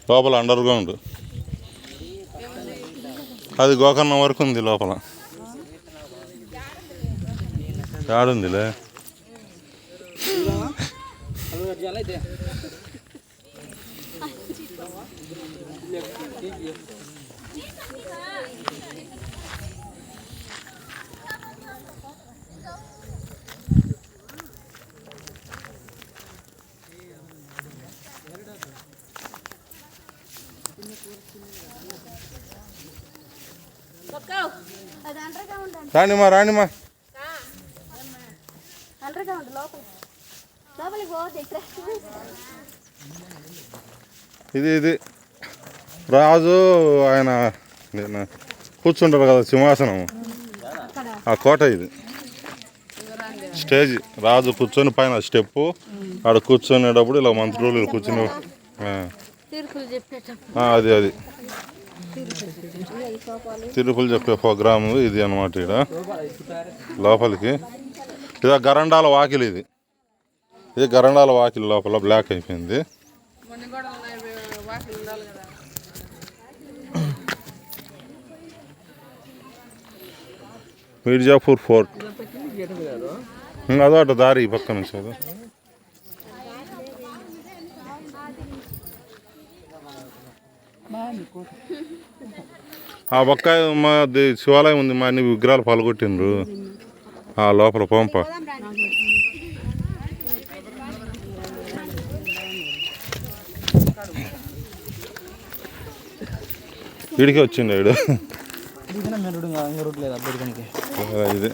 లోపల under ground అది గోకర్ణం వరకు ఉంది లోపల. ఆడుందిలే రాణిమా రాణిమా ఇది రాజు ఆయన కూర్చుంటారు కదా సింహాసనం, ఆ కోట ఇది. స్టేజ్ రాజు కూర్చొని పైన స్టెప్పు ఆడ కూర్చునేటప్పుడు ఇలా మంత్రులు కూర్చుని అది తిరుపులు చెప్పే ప్రోగ్రాము ఇది అనమాట. ఇక్కడ లోపలికి ఇదే గరండాల వాకిలి, ఇది గరండాల వాకిలి లోపల బ్లాక్ అయిపోయింది. మిర్జాపూర్ ఫోర్ట్ అదో అటు దారి ఈ పక్క నుంచి అది. ఆ పక్క మా శివాలయం ఉంది, మా అన్ని విగ్రహాలు పాల్గొట్టిండ్రు ఆ లోపల పంప. వీడికి వచ్చిండు వీడు. ఇదే